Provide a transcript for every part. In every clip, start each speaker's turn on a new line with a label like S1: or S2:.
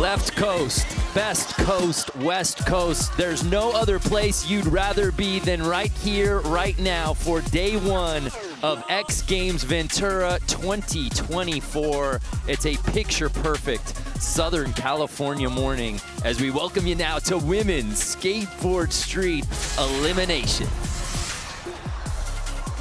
S1: Left coast, best coast, west coast. There's no other place you'd rather be than right here, right now for day one of X Games Ventura 2024. It's a picture-perfect Southern California morning as we welcome you now to Women's Skateboard Street Elimination.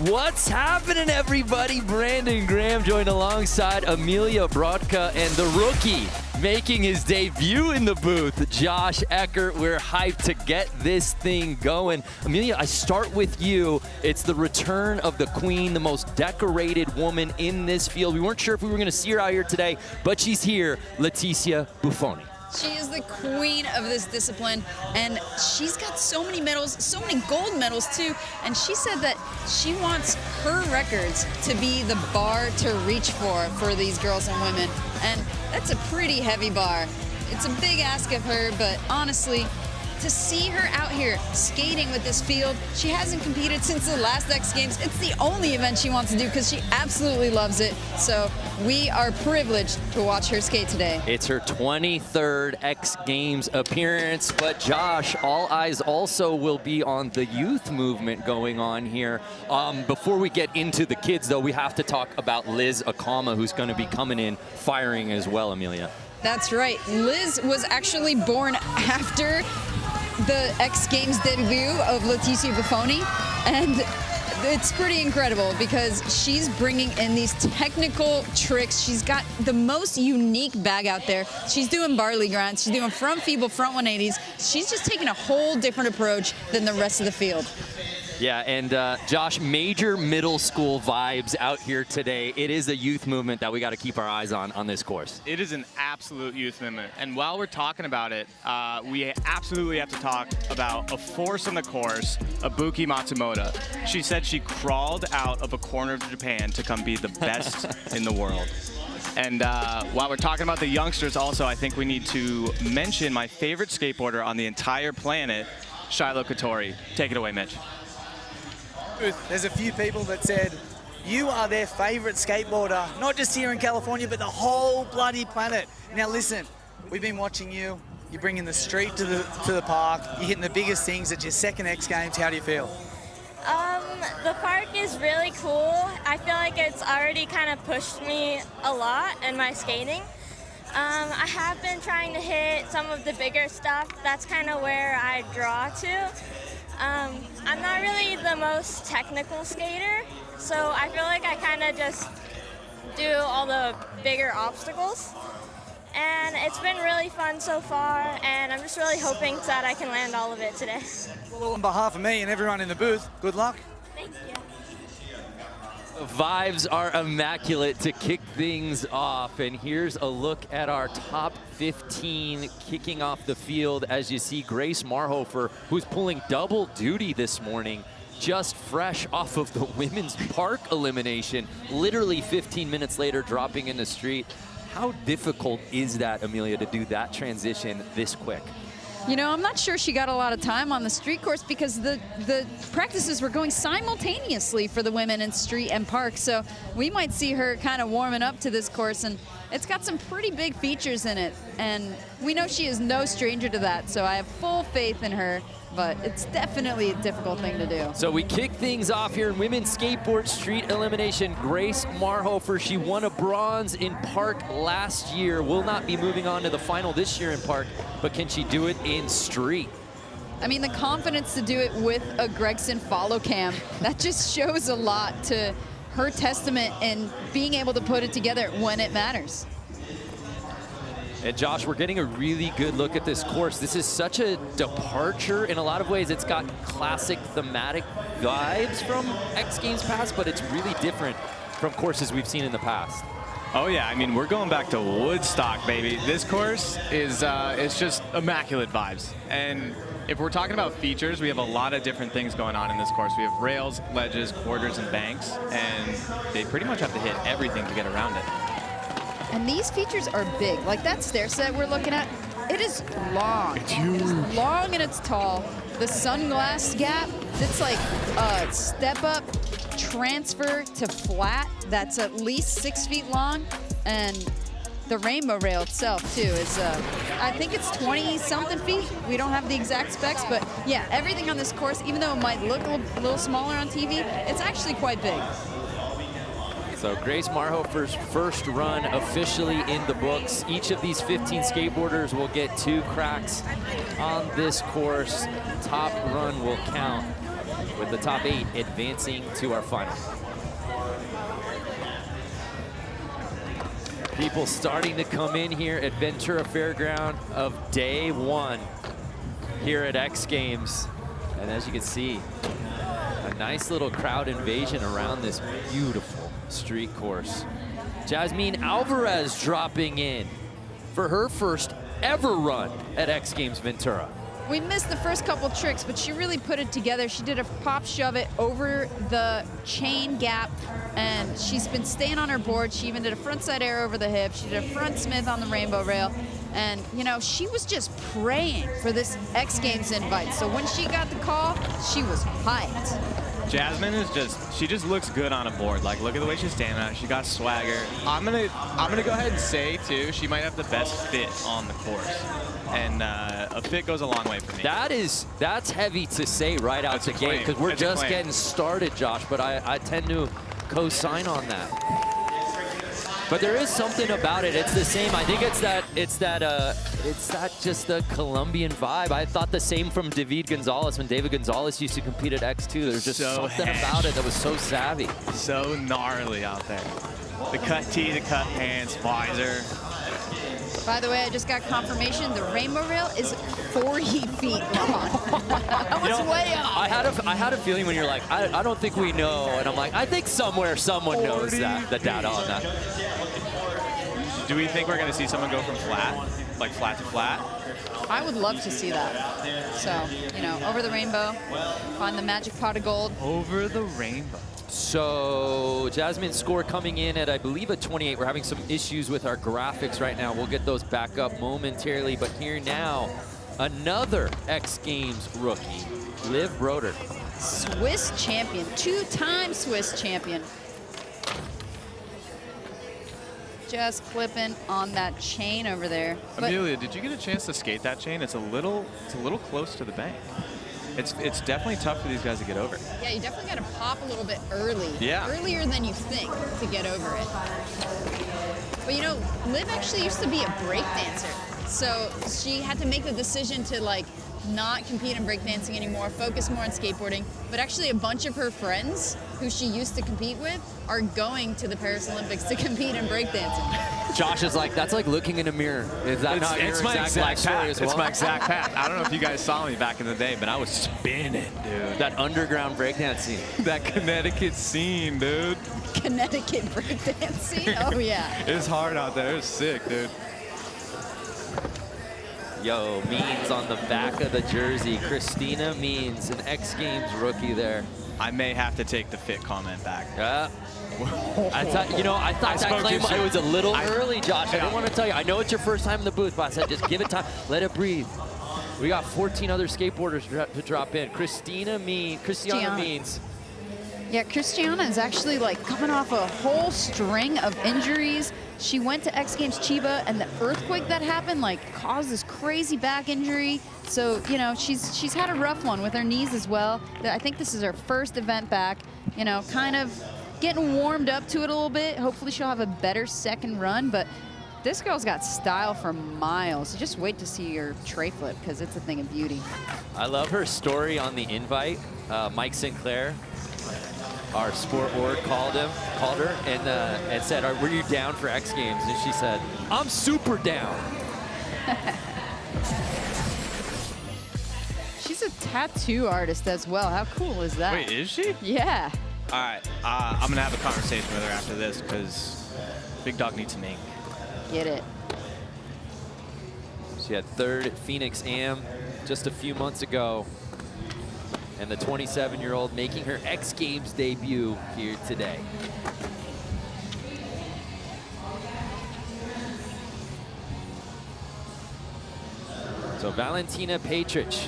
S1: What's happening, everybody? Brandon Graham joined alongside Amelia Brodka and the rookie making his debut in the booth, Josh Eckert. We're hyped to get this thing going. Amelia, I start with you. It's the return of the queen, the most decorated woman in this field. We weren't sure if we were going to see her out here today, but she's here, Leticia Bufoni.
S2: She is the queen of this discipline, and she's got so many medals, so many gold medals too, and she said that she wants her records to be the bar to reach for these girls and women, and that's a pretty heavy bar. It's a big ask of her, but honestly, to see her out here skating with this field, she hasn't competed since the last X Games. It's the only event she wants to do because she absolutely loves it. So we are privileged to watch her skate today.
S1: It's her 23rd X Games appearance, but Josh, all eyes also will be on the youth movement going on here. Before we get into the kids, though, we have to talk about Liz Akama, who's going to be coming in firing as well, Amelia.
S2: That's right. Liz was actually born after the X Games debut of Leticia Bufoni, and it's pretty incredible because she's bringing in these technical tricks. She's got the most unique bag out there. She's doing barley grinds, she's doing front feeble, front 180s. She's just taking a whole different approach than the rest of the field.
S1: Yeah, and Josh, major middle school vibes out here today. It is a youth movement that we got to keep our eyes on this course.
S3: It is an absolute youth movement. And while we're talking about it, we absolutely have to talk about a force on the course, Ibuki Matsumoto. She said she crawled out of a corner of Japan to come be the best in the world. And while we're talking about the youngsters also, I think we need to mention my favorite skateboarder on the entire planet, Shiloh Katori. Take it away, Mitch.
S4: There's a few people that said you are their favorite skateboarder, not just here in California, but the whole bloody planet. Now listen, we've been watching you. You're bringing the street to the park. You're hitting the biggest things at your second X Games. How do you feel?
S5: The park is really cool. I feel like it's already kind of pushed me a lot in my skating. I have been trying to hit some of the bigger stuff. That's kind of where I draw to. I'm not really the most technical skater, so I feel like I kind of just do all the bigger obstacles. And it's been really fun so far, and I'm just really hoping that I can land all of it today.
S4: Well, on behalf of me and everyone in the booth, good luck.
S5: Thank you.
S1: Vibes are immaculate to kick things off, and here's a look at our top 15 kicking off the field. As you see, Grace Marhoefer, who's pulling double duty this morning, just fresh off of the women's park elimination, literally 15 minutes later dropping in the street. How difficult is that, Amelia, to do that transition this quick?
S2: You know, I'm not sure she got a lot of time on the street course because the practices were going simultaneously for the women in street and park. So we might see her kind of warming up to this course, and it's got some pretty big features in it. And we know she is no stranger to that, so I have full faith in her. But it's definitely a difficult thing to do.
S1: So we kick things off here in Women's Skateboard Street Elimination. Grace Marhoefer, she won a bronze in park last year. Will not be moving on to the final this year in park, but can she do it in street?
S2: I mean, the confidence to do it with a Gregson follow cam, that just shows a lot to her testament in being able to put it together when it matters.
S1: And Josh, we're getting a really good look at this course. This is such a departure. In a lot of ways, it's got classic thematic vibes from X Games past, but it's really different from courses we've seen in the past.
S3: Oh yeah, I mean, we're going back to Woodstock, baby. This course is it's just immaculate vibes. And if we're talking about features, we have a lot of different things going on in this course. We have rails, ledges, quarters, and banks, and they pretty much have to hit everything to get around it.
S2: And these features are big. Like that stair set we're looking at, it is long.
S3: It's huge.
S2: It's long and it's tall. The sunglass gap, it's like a step up transfer to flat that's at least 6 feet long. And the rainbow rail itself too is, I think it's 20-something feet. We don't have the exact specs, but yeah, everything on this course, even though it might look a little smaller on TV, it's actually quite big.
S1: So Grace Marhoefer's first run officially in the books. Each of these 15 skateboarders will get 2 cracks on this course. Top run will count, with the top 8 advancing to our final. People starting to come in here at Ventura Fairground of day 1 here at X Games. And as you can see, a nice little crowd invasion around this beautiful street course. Jasmine Alvarez dropping in for her first ever run at X Games Ventura.
S2: We missed the first couple tricks, but she really put it together. She did a pop shove it over the chain gap, and she's been staying on her board. She even did a frontside air over the hip. She did a front Smith on the rainbow rail. And, you know, she was just praying for this X Games invite. So when she got the call, she was hyped.
S3: Jasmine is she just looks good on a board. Like, look at the way she's standing on it. She got swagger. I'm gonna go ahead and say too, she might have the best fit on the course, and a fit goes a long way for me.
S1: That's heavy to say right out the gate, because we're just getting started, Josh. But I tend to co-sign on that. But there is something about it. It's the same. I think it's that just the Colombian vibe. I thought the same from David Gonzalez when David Gonzalez used to compete at X2. There's just something about it that was so savvy.
S3: So gnarly out there. The cut tee, the cut pants, visor.
S2: By the way, I just got confirmation the rainbow rail is 40 feet long. That was way off.
S1: I had a feeling when you're like, I don't think we know, and I'm like, I think somewhere someone knows that, the data on that.
S3: Do we think we're going to see someone go from flat, like flat to flat?
S2: I would love to see that. So, you know, over the rainbow, find the magic pot of gold.
S3: Over the rainbow.
S1: So Jasmine's score coming in at, I believe, a 28. We're having some issues with our graphics right now. We'll get those back up momentarily. But here now, another X Games rookie, Liv Broder.
S2: Swiss champion, 2-time Swiss champion. Just flipping on that chain over there.
S3: Amelia, did you get a chance to skate that chain? It's a little close to the bank. It's definitely tough for these guys to get over.
S2: Yeah, you definitely got to pop a little bit early.
S3: Yeah.
S2: Earlier than you think to get over it. But you know, Liv actually used to be a break dancer. So she had to make the decision to like not compete in breakdancing anymore, focus more on skateboarding. But actually a bunch of her friends who she used to compete with are going to the Paris Olympics to compete in breakdancing.
S1: Josh is like, that's like looking in a mirror. Is that not your exact backstory as well?
S3: It's my exact path. I don't know if you guys saw me back in the day, but I was spinning, dude.
S1: That underground breakdancing.
S3: That Connecticut scene, dude.
S2: Connecticut breakdancing? Oh yeah.
S3: It's hard out there. It's sick, dude.
S1: Yo, Means on the back of the jersey. Christina Means, an X Games rookie there.
S3: I may have to take the fit comment back.
S1: I thought that claim it was a little early, Josh. I didn't want to tell you. I know it's your first time in the booth, but I said just give it time, let it breathe. We got 14 other skateboarders to drop in. Christiana Means.
S2: Yeah, Christiana is actually like coming off a whole string of injuries. She went to X Games Chiba, and the earthquake that happened like caused this crazy back injury. So, you know, she's had a rough one with her knees as well. I think this is her first event back, you know, kind of getting warmed up to it a little bit. Hopefully she'll have a better second run, but this girl's got style for miles. Just wait to see her tray flip, because it's a thing of beauty.
S1: I love her story on the invite. Mike Sinclair, our sport ward, called her and said, were you down for X Games? And she said, I'm super down.
S2: She's a tattoo artist as well. How cool is that?
S3: Wait, is she?
S2: Yeah.
S3: All right, I'm gonna have a conversation with her after this, because Big Dog needs some ink.
S2: Get it.
S1: She had third at Phoenix Am just a few months ago. And the 27-year-old making her X Games debut here today. So Valentina Petrich,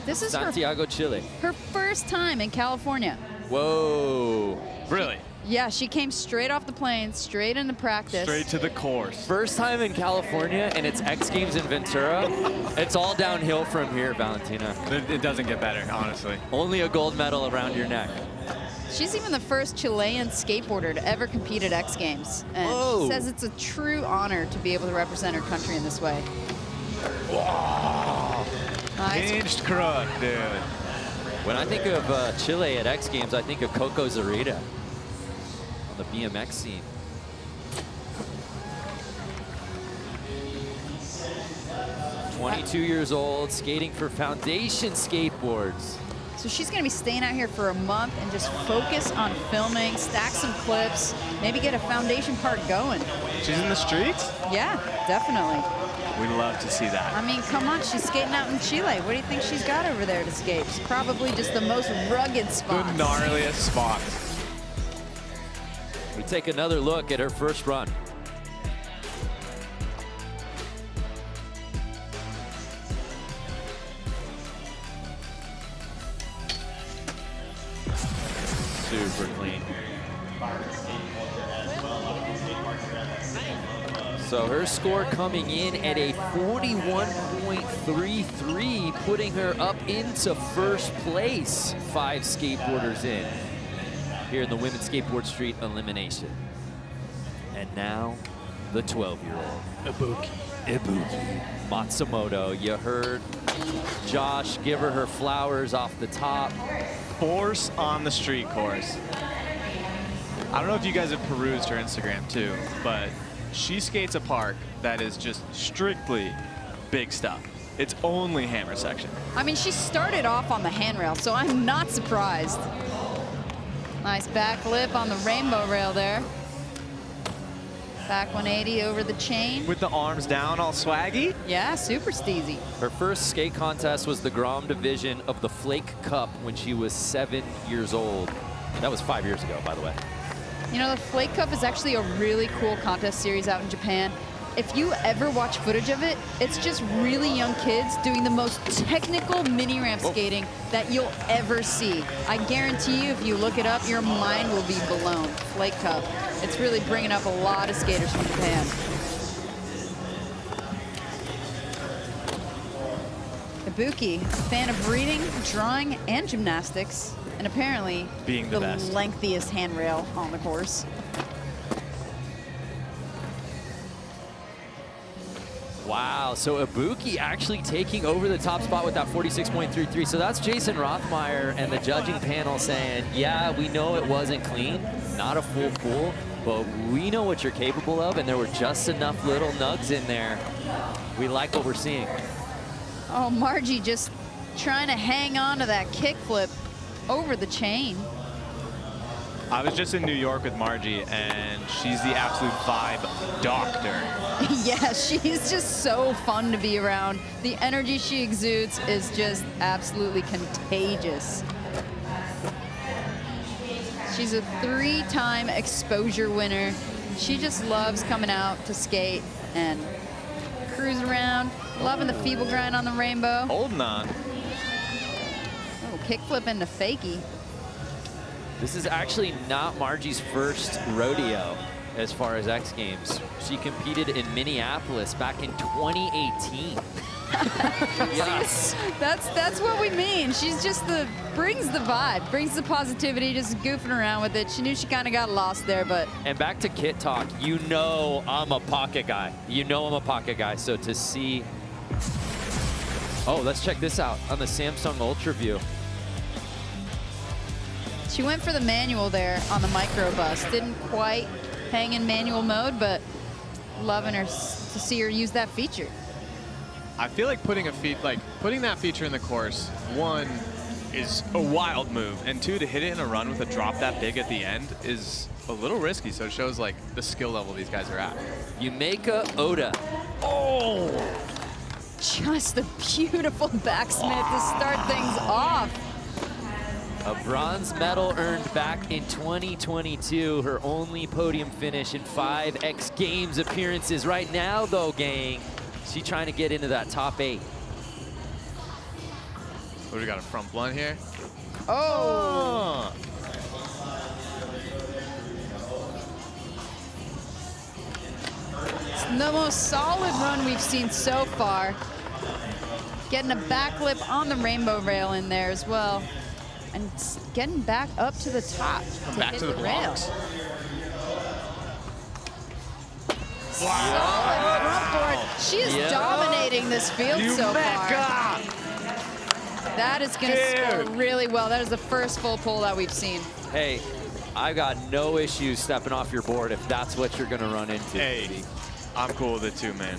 S2: This is
S1: Santiago, Chile.
S2: her first time in California.
S1: Whoa.
S3: Really?
S2: Yeah, she came straight off the plane, straight into practice.
S3: Straight to the course.
S1: First time in California, and it's X Games in Ventura. It's all downhill from here, Valentina.
S3: It doesn't get better, honestly.
S1: Only a gold medal around your neck.
S2: She's even the first Chilean skateboarder to ever compete at X Games. And
S1: Whoa.
S2: she says it's a true honor to be able to represent her country in this way.
S3: Wow.
S2: Nice.
S3: Hinged crook, dude.
S1: When I think of Chile at X Games, I think of Coco Zarita on the BMX scene. "22 years old, skating for Foundation Skateboards."
S2: So she's going to be staying out here for a month and just focus on filming, stack some clips, maybe get a foundation part going.
S3: She's in the streets?
S2: Yeah, definitely.
S3: We love to see that.
S2: I mean, come on, she's skating out in Chile. What do you think she's got over there to skate? It's probably just the most rugged spots.
S3: The gnarliest spots.
S1: We take another look at her first run. Super clean. So her score coming in at a 41.33, putting her up into first place. 5 skateboarders in here in the Women's Skateboard Street Elimination. And now, the 12-year-old. Ibuki Matsumoto. You heard Josh give her flowers off the top.
S3: Force on the street course. I don't know if you guys have perused her Instagram too, but she skates a park that is just strictly big stuff. It's only hammer section.
S2: I mean, she started off on the handrail, so I'm not surprised. Nice back lip on the rainbow rail there. Back 180 over the chain.
S3: With the arms down, all swaggy.
S2: Yeah, super steezy.
S1: Her first skate contest was the Grom division of the Flake Cup when she was 7 years old. That was 5 years ago, by the way.
S2: You know, the Flake Cup is actually a really cool contest series out in Japan. If you ever watch footage of it, it's just really young kids doing the most technical mini ramp skating that you'll ever see. I guarantee you, if you look it up, your mind will be blown. Flake Cup. It's really bringing up a lot of skaters from Japan. Ibuki, a fan of reading, drawing, and gymnastics, and apparently
S3: being the best.
S2: Lengthiest handrail on the course.
S1: Wow, so Ibuki actually taking over the top spot with that 46.33. So that's Jason Rothmeyer and the judging panel saying, yeah, we know it wasn't clean, not a full pool, but we know what you're capable of, and there were just enough little nugs in there. We like what we're seeing.
S2: Oh, Margie just trying to hang on to that kickflip over the chain.
S3: I was just in New York with Margie, and she's the absolute vibe doctor.
S2: Yeah, she's just so fun to be around. The energy she exudes is just absolutely contagious. She's a 3-time exposure winner. She just loves coming out to skate and cruise around, loving the feeble grind on the rainbow.
S3: Holding on.
S2: Oh, kickflip into fakie.
S1: This is actually not Margie's first rodeo as far as X Games. She competed in Minneapolis back in 2018. Yes.
S2: That's what we mean. She's just brings the vibe, brings the positivity, just goofing around with it. She knew she kind of got lost there, but.
S1: And back to kit talk, you know I'm a pocket guy. You know I'm a pocket guy, so to see. Oh, let's check this out on the Samsung Ultra View.
S2: She went for the manual there on the micro bus. Didn't quite hang in manual mode, but loving her to see her use that feature.
S3: I feel like putting that feature in the course, 1, is a wild move, and 2, to hit it in a run with a drop that big at the end is a little risky. So it shows like the skill level these guys are at.
S1: Yumeka Oda. Oh!
S2: Just a beautiful backsmith to start things off.
S1: A bronze medal earned back in 2022, her only podium finish in 5 X Games appearances. Right now, though, gang, she's trying to get into that top 8.
S3: What do we got, a front blunt here?
S2: Oh! The most solid run we've seen so far. Getting a backlip on the rainbow rail in there as well. And getting back up to the top.
S3: Back to the blocks.
S2: Solid front board. She is dominating this field so far. That is going to score really well. That is the first full pull that we've seen.
S1: Hey, I got no issues stepping off your board if that's what you're going to run into.
S3: Hey, I'm cool with it too, man.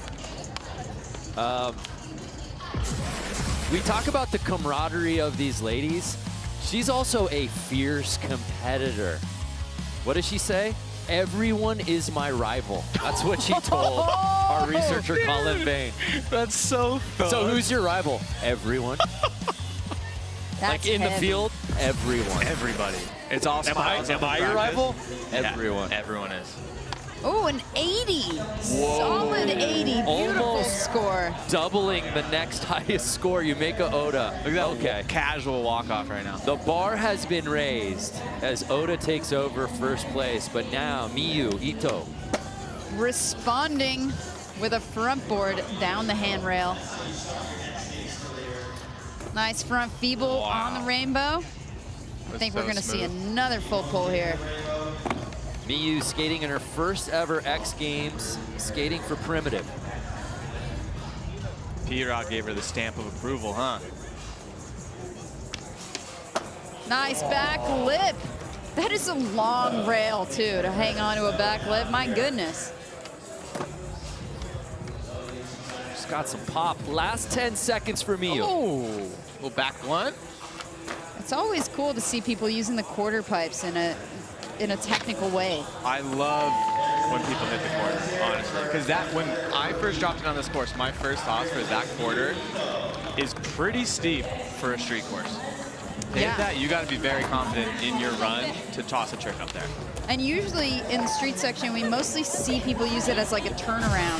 S1: We talk about the camaraderie of these ladies. She's also a fierce competitor. What does she say? Everyone is my rival. That's what she told our researcher, Colin Bain.
S3: That's so fun.
S1: So who's your rival? Everyone.
S2: That's
S1: like in the field, everyone.
S3: Everybody. It's all
S1: Am I your rival? Everyone.
S3: Yeah, everyone is.
S2: Oh, an 80. Solid 80. Beautiful
S1: Almost
S2: score.
S1: doubling the next highest score, Yumeko Oda.
S3: Look at that casual walk-off right now.
S1: The bar has been raised as Oda takes over first place, but now Miyu Ito.
S2: Responding with a front board down the handrail. Nice front feeble on the rainbow. I think we're going to see another full pull here.
S1: Miyu skating in her first ever X Games, skating for Primitive.
S3: P-Rock gave her the stamp of approval, huh?
S2: Nice back lip. That is a long rail, too, to hang on to a back lip. My goodness.
S1: She's got some pop. Last 10 seconds for Miyu.
S3: Oh, little back blunt.
S2: It's always cool to see people using the quarter pipes in a technical way.
S3: I love when people hit the quarter, honestly. Because when I first dropped it on this course, my first thoughts for that quarter is pretty steep for a street course. To hit that, you got to be very confident in your run to toss a trick up there.
S2: And usually in the street section, we mostly see people use it as like a turnaround.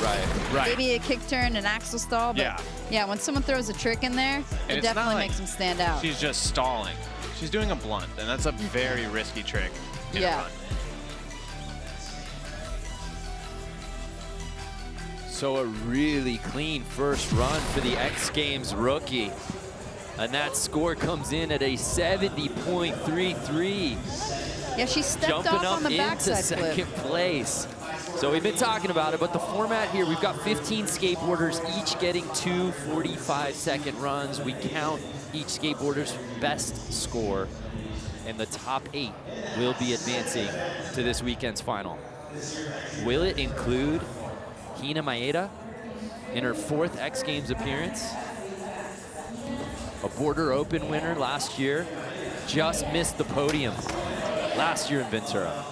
S3: Right.
S2: Maybe a kick turn, an axle stall. But yeah, when someone throws a trick in there, it definitely makes them stand out.
S3: She's just stalling. She's doing a blunt, and that's a very risky trick in a run.
S1: So a really clean first run for the X Games rookie. And that score comes in at a 70.33.
S2: Yeah, she stepped
S1: Jumping
S2: off on the
S1: up into
S2: backside
S1: second place. So we've been talking about it, but the format here, we've got 15 skateboarders, each getting 2 45-second runs. We count each skateboarder's best score, and the top 8 will be advancing to this weekend's final. Will it include Hina Maeda in her 4th X Games appearance? A Border Open winner last year, just missed the podium last year in Ventura,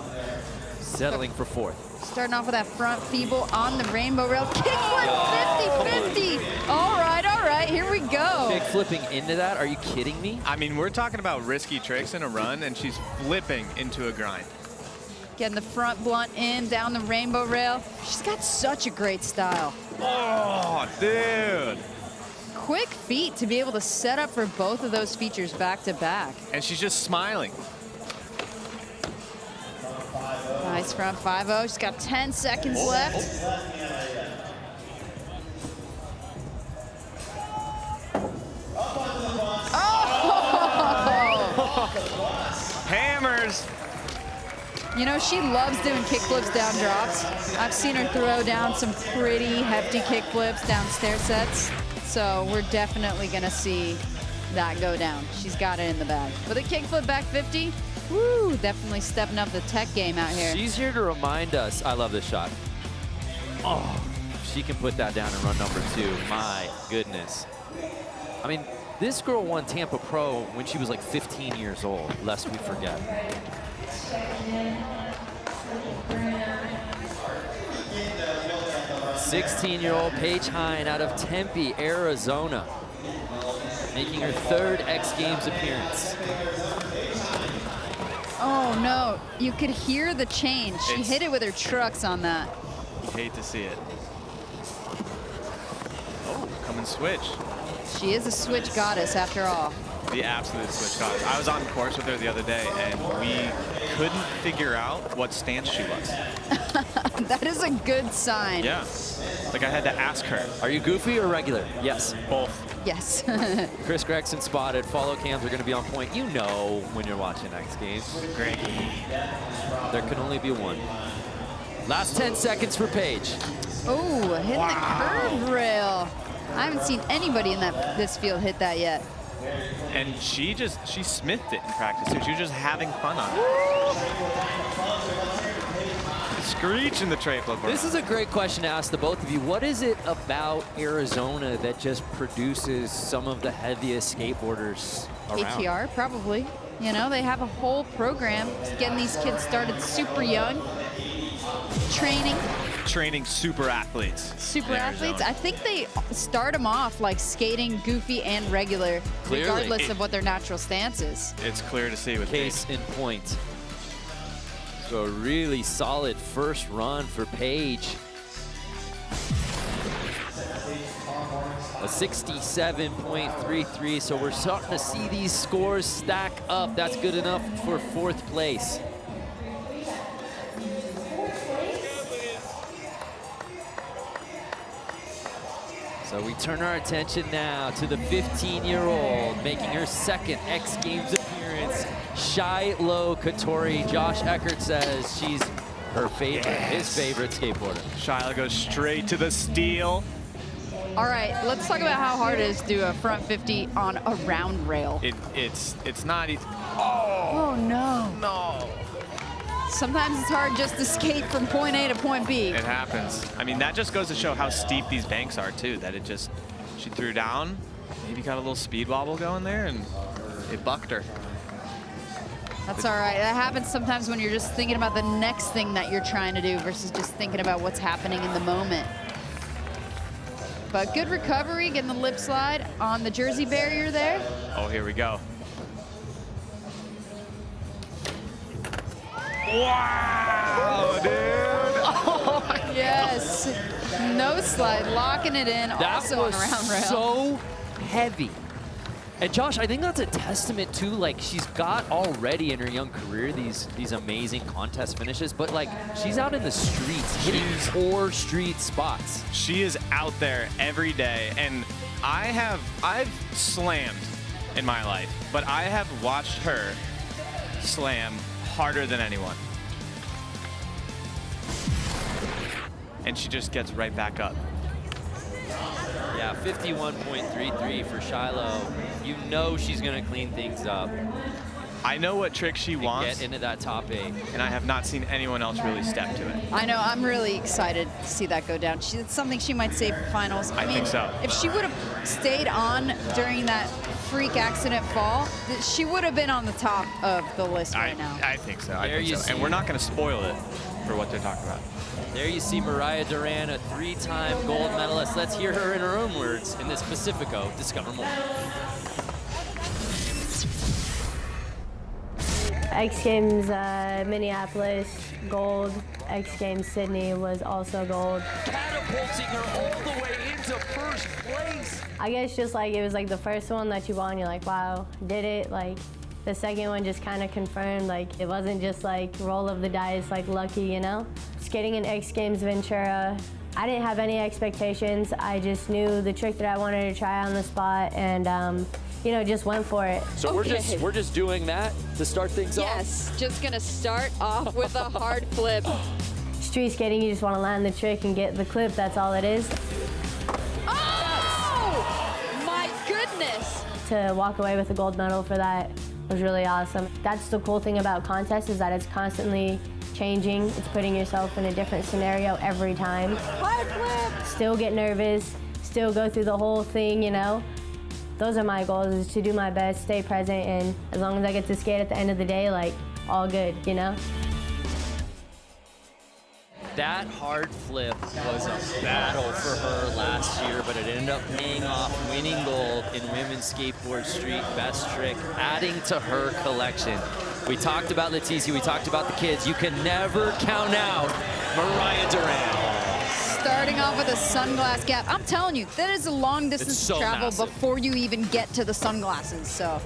S1: settling for 4th.
S2: Starting off with that front feeble on the rainbow rail. Kickflip 50-50. All right, here we go.
S1: Big flipping into that, are you kidding me?
S3: I mean, we're talking about risky tricks in a run, and she's flipping into a grind.
S2: Getting the front blunt in, down the rainbow rail. She's got such a great style.
S3: Oh, dude.
S2: Quick feet to be able to set up for both of those features back to back.
S3: And she's just smiling.
S2: Nice front 5-0. She's got 10 seconds left.
S3: Oh! Hammers.
S2: You know, she loves doing kickflips down drops. I've seen her throw down some pretty hefty kickflips down stair sets. So we're definitely gonna see that go down. She's got it in the bag. With a kickflip back 50, woo, definitely stepping up the tech game out here.
S1: She's here to remind us, I love this shot. Oh, she can put that down and run number 2, my goodness. I mean, this girl won Tampa Pro when she was like 15 years old, lest we forget. '16-year-old Paige Hine out of Tempe, Arizona, making her 3rd X Games appearance.
S2: Oh no, you could hear the change. She hit it with her trucks on that.
S3: You hate to see it. Oh, come and switch.
S2: She is a switch goddess after all.
S3: The absolute switch goddess. I was on course with her the other day, and we couldn't figure out what stance she was.
S2: That is a good sign.
S3: Yeah. Like I had to ask her.
S1: Are you goofy or regular? Yes.
S3: Both.
S2: Yes.
S1: Chris Gregson spotted. Follow cams are going to be on point. You know when you're watching X Games.
S3: Great.
S1: There can only be one. Last 10 seconds for Paige.
S2: Oh, hitting the curve rail. I haven't seen anybody in this field hit that yet.
S3: And she smithed it in practice too. She was just having fun on it. Screech in the tray flip.
S1: This is a great question to ask the both of you. What is it about Arizona that just produces some of the heaviest skateboarders around?
S2: ATR, probably. You know, they have a whole program getting these kids started super young. Training
S3: super athletes.
S2: Super athletes. I think they start them off like skating, goofy, and regular, regardless of what their natural stance is.
S3: It's clear to see with
S1: Case in point. So a really solid first run for Paige. A 67.33, so we're starting to see these scores stack up. That's good enough for 4th place. So we turn our attention now to the 15-year-old making her 2nd X Games appearance, Shiloh Katori. Josh Eckert says she's her favorite, his favorite skateboarder.
S3: Shiloh goes straight to the steel.
S2: All right, let's talk about how hard it is to do a front 50 on a round rail.
S3: It's not easy.
S2: Oh no.
S3: No.
S2: Sometimes it's hard just to skate from point A to point B.
S3: It happens. I mean, that just goes to show how steep these banks are too, that she threw down, maybe got a little speed wobble going there, and it bucked her.
S2: That's all right. That happens sometimes when you're just thinking about the next thing that you're trying to do versus just thinking about what's happening in the moment. But good recovery, getting the lip slide on the Jersey barrier there.
S3: Oh, here we go. Wow, dude.
S2: Oh, yes. No slide, locking it in, also on a round rail.
S1: So heavy. And Josh, I think that's a testament to, like, she's got already in her young career these amazing contest finishes, but like she's out in the streets hitting core street spots.
S3: She is out there every day, and I've slammed in my life, but I have watched her slam harder than anyone. And she just gets right back up.
S1: Yeah, 51.33 for Shiloh. You know she's gonna clean things up.
S3: I know what trick she wants.
S1: Get into that top 8.
S3: And I have not seen anyone else really step to it.
S2: I know, I'm really excited to see that go down. It's something she might save for finals.
S3: I think so.
S2: If she would have stayed on during that freak accident fall, she would have been on the top of the list right now.
S3: I think so. And we're not going to spoil it for what they're talking about.
S1: There you see Mariah Duran, a 3-time gold medalist. Let's hear her in her own words in this Pacifico. Discover more.
S5: X Games Minneapolis, gold. X Games Sydney was also gold.
S1: Catapulting her all the way into first place.
S5: I guess just like it was like the first one that you won, you're like, wow, did it. Like the second one just kind of confirmed, like it wasn't just like roll of the dice, like lucky, you know? Skating in X Games Ventura, I didn't have any expectations. I just knew the trick that I wanted to try on the spot, and you know, just went for it.
S1: So we're just doing that to start things off?
S2: Yes, just gonna start off with a hard flip.
S5: Street skating, you just want to land the trick and get the clip, that's all it is.
S2: Oh! My goodness!
S5: To walk away with a gold medal for that was really awesome. That's the cool thing about contests, is that it's constantly changing. It's putting yourself in a different scenario every time.
S2: Hard flip!
S5: Still get nervous, still go through the whole thing, you know? Those are my goals, is to do my best, stay present, and as long as I get to skate at the end of the day, like, all good, you know?
S1: That hard flip was a battle for her last year, but it ended up paying off, winning gold in Women's Skateboard Street Best Trick, adding to her collection. We talked about Leticia, we talked about the kids. You can never count out Mariah Duran.
S2: Starting off with a sunglass gap. I'm telling you, that is a long distance
S1: so
S2: travel
S1: massive.
S2: before you even get to the sunglasses. So,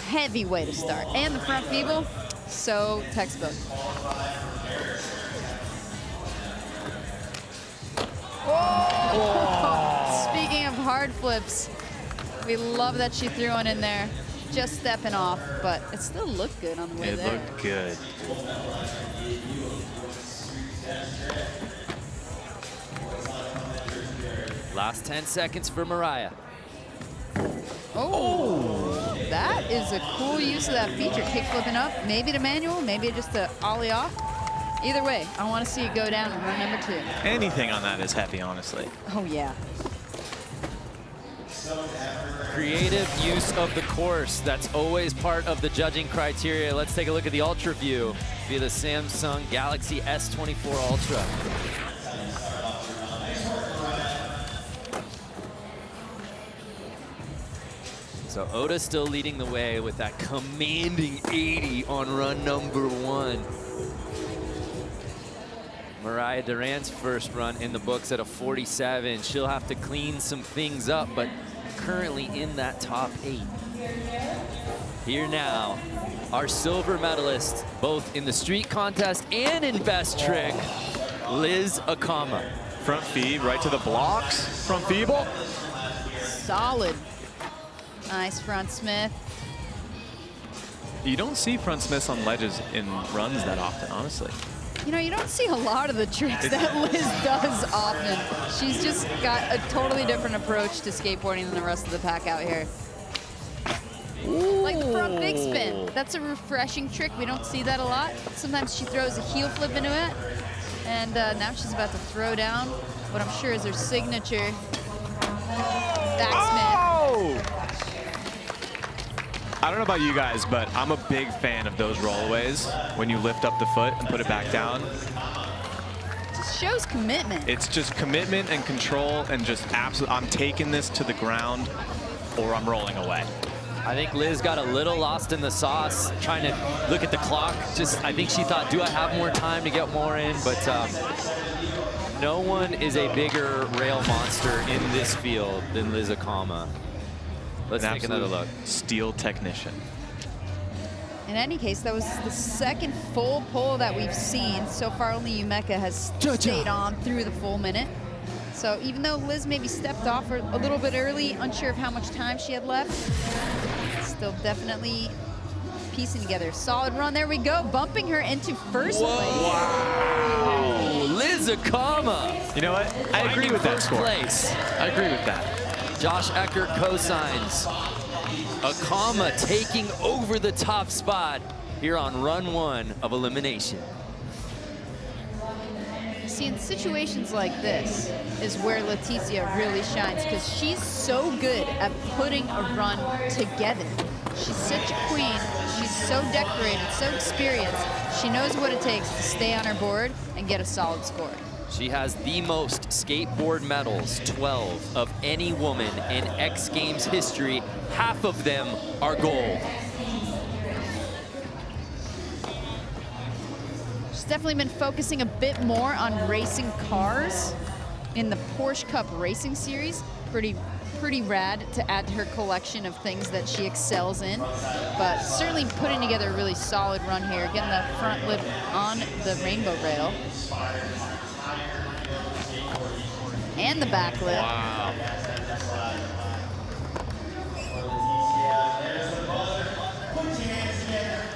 S2: heavy way to start. And the front feeble, so textbook. Speaking of hard flips, we love that she threw one in there. Just stepping off, but it still looked good on the way there.
S6: It looked good.
S1: Last 10 seconds for Mariah.
S2: Oh, that is a cool use of that feature. Kick flipping up, maybe to manual, maybe just to ollie off. Either way, I want to see it go down and run number 2.
S6: Anything on that is heavy, honestly.
S2: Oh, yeah.
S1: Creative use of the course. That's always part of the judging criteria. Let's take a look at the Ultra View via the Samsung Galaxy S24 Ultra. So Oda still leading the way with that commanding 80 on run number 1. Mariah Duran's first run in the books at a 47. She'll have to clean some things up, but currently in that top 8. Here now, our silver medalist, both in the street contest and in best trick, Liz Akama.
S6: Front feed right to the blocks from Feeble.
S2: Solid. Nice front Smith.
S6: You don't see front Smiths on ledges in runs that often, honestly.
S2: You know, you don't see a lot of the tricks that Liz does often. She's just got a totally different approach to skateboarding than the rest of the pack out here. Ooh. Like the front big spin. That's a refreshing trick. We don't see that a lot. Sometimes she throws a heel flip into it. And now she's about to throw down what I'm sure is her signature backsmith.
S6: Oh! I don't know about you guys, but I'm a big fan of those rollaways when you lift up the foot and put it back down.
S2: It just shows commitment.
S6: It's just commitment and control and just absolute. I'm taking this to the ground or I'm rolling away.
S1: I think Liz got a little lost in the sauce, trying to look at the clock. I think she thought, do I have more time to get more in? But no one is a bigger rail monster in this field than Liz Akama. Let's take another look.
S6: Steel technician.
S2: In any case, that was the second full pull that we've seen. So far, only Yumeka has stayed on through the full minute. So even though Liz maybe stepped off a little bit early, unsure of how much time she had left, still definitely piecing together. Solid run, there we go, bumping her into first place.
S1: Wow, Liz Akama.
S6: You know what? I agree with that score.
S1: Place.
S6: I agree with that.
S1: Josh Eckert cosigns. Akama taking over the top spot here on run 1 of Elimination.
S2: See, in situations like this is where Leticia really shines, because she's so good at putting a run together. She's such a queen. She's so decorated, so experienced. She knows what it takes to stay on her board and get a solid score.
S1: She has the most skateboard medals, 12, of any woman in X Games history. Half of them are gold.
S2: She's definitely been focusing a bit more on racing cars in the Porsche Cup Racing Series. Pretty rad to add to her collection of things that she excels in. But certainly putting together a really solid run here, getting that front lip on the rainbow rail. And the back lip.
S6: Wow.